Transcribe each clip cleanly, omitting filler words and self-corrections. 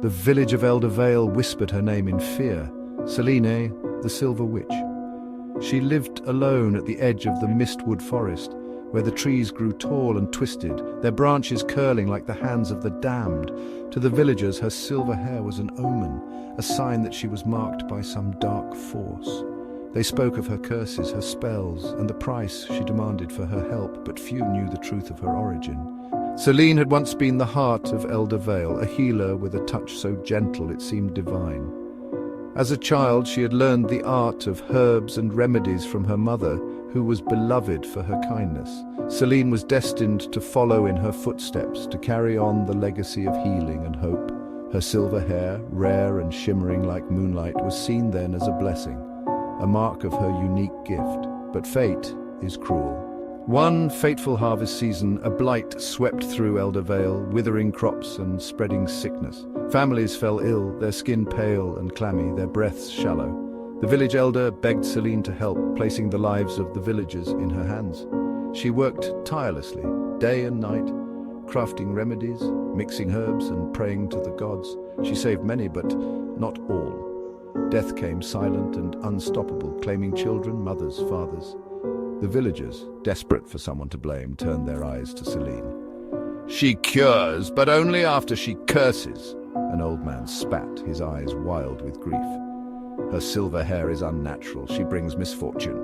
The village of Elder Vale whispered her name in fear. Selene, the Silver Witch. She lived alone at the edge of the Mistwood Forest, where the trees grew tall and twisted, their branches curling like the hands of the damned. To the villagers, her silver hair was an omen, a sign that she was marked by some dark force. They spoke of her curses, her spells, and the price she demanded for her help, but few knew the truth of her origin. Selene had once been the heart of Elder Vale, a healer with a touch so gentle it seemed divine. As a child, she had learned the art of herbs and remedies from her mother, who was beloved for her kindness. Selene was destined to follow in her footsteps, to carry on the legacy of healing and hope. Her silver hair, rare and shimmering like moonlight, was seen then as a blessing, a mark of her unique gift. But fate is cruel. One fateful harvest season, a blight swept through Elder Vale, withering crops and spreading sickness. Families fell ill, their skin pale and clammy, their breaths shallow. The village elder begged Selene to help, placing the lives of the villagers in her hands. She worked tirelessly, day and night, crafting remedies, mixing herbs and praying to the gods. She saved many, but not all. Death came silent and unstoppable, claiming children, mothers, fathers. The villagers, desperate for someone to blame, turned their eyes to Selene. "She cures, but only after she curses." An old man spat, his eyes wild with grief. "Her silver hair is unnatural. She brings misfortune,"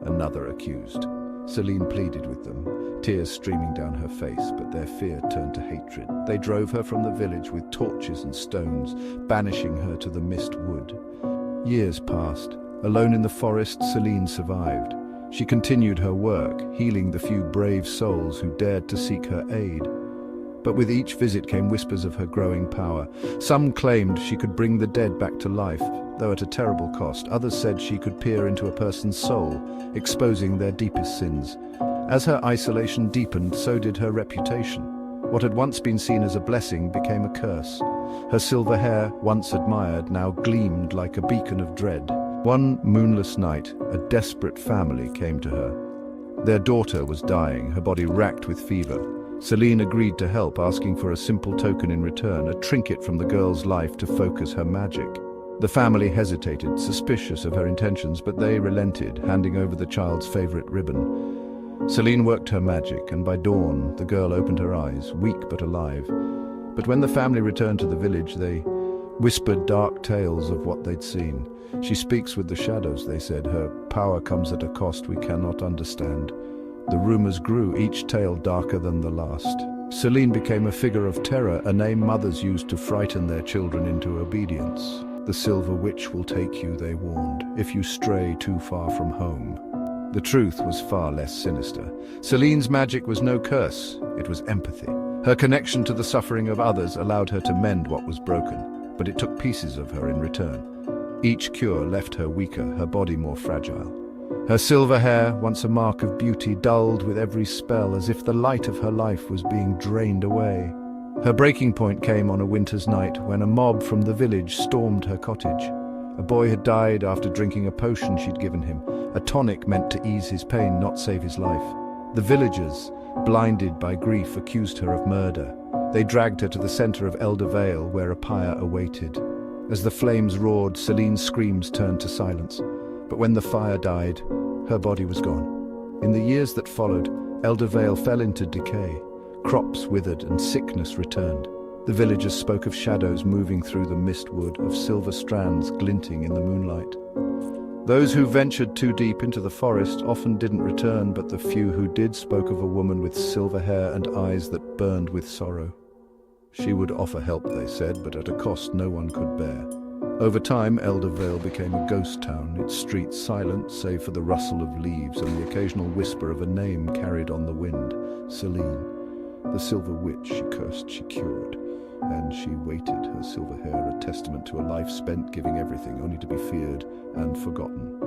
another accused. Selene pleaded with them, tears streaming down her face, but their fear turned to hatred. They drove her from the village with torches and stones, banishing her to the Mist Wood. Years passed. Alone in the forest, Selene survived. She continued her work, healing the few brave souls who dared to seek her aid. But with each visit came whispers of her growing power. Some claimed she could bring the dead back to life, though at a terrible cost. Others said she could peer into a person's soul, exposing their deepest sins. As her isolation deepened, so did her reputation. What had once been seen as a blessing became a curse. Her silver hair, once admired, now gleamed like a beacon of dread. One moonless night, a desperate family came to her. Their daughter was dying, her body racked with fever. Selene agreed to help, asking for a simple token in return, a trinket from the girl's life to focus her magic. The family hesitated, suspicious of her intentions, but they relented, handing over the child's favorite ribbon. Selene worked her magic, and by dawn, the girl opened her eyes, weak but alive. But when the family returned to the village, they whispered dark tales of what they'd seen. "She speaks with the shadows," they said. "Her power comes at a cost we cannot understand." The rumors grew, each tale darker than the last. Selene became a figure of terror, a name mothers used to frighten their children into obedience. "The Silver Witch will take you," they warned, "if you stray too far from home." The truth was far less sinister. Selene's magic was no curse, it was empathy. Her connection to the suffering of others allowed her to mend what was broken, but it took pieces of her in return. Each cure left her weaker, her body more fragile. Her silver hair, once a mark of beauty, dulled with every spell, as if the light of her life was being drained away. Her breaking point came on a winter's night when a mob from the village stormed her cottage. A boy had died after drinking a potion she'd given him, a tonic meant to ease his pain, not save his life. The villagers, blinded by grief, accused her of murder. They dragged her to the center of Elder Vale, where a pyre awaited. As the flames roared, Selene's screams turned to silence. But when the fire died, her body was gone. In the years that followed, Elder Vale fell into decay. Crops withered and sickness returned. The villagers spoke of shadows moving through the mistwood, of silver strands glinting in the moonlight. Those who ventured too deep into the forest often didn't return, but the few who did spoke of a woman with silver hair and eyes that burned with sorrow. She would offer help, they said, but at a cost no one could bear. Over time, Elder Vale became a ghost town, its streets silent save for the rustle of leaves and the occasional whisper of a name carried on the wind. Selene. The Silver Witch, she cursed, she cured. And she waited, her silver hair a testament to a life spent giving everything, only to be feared and forgotten.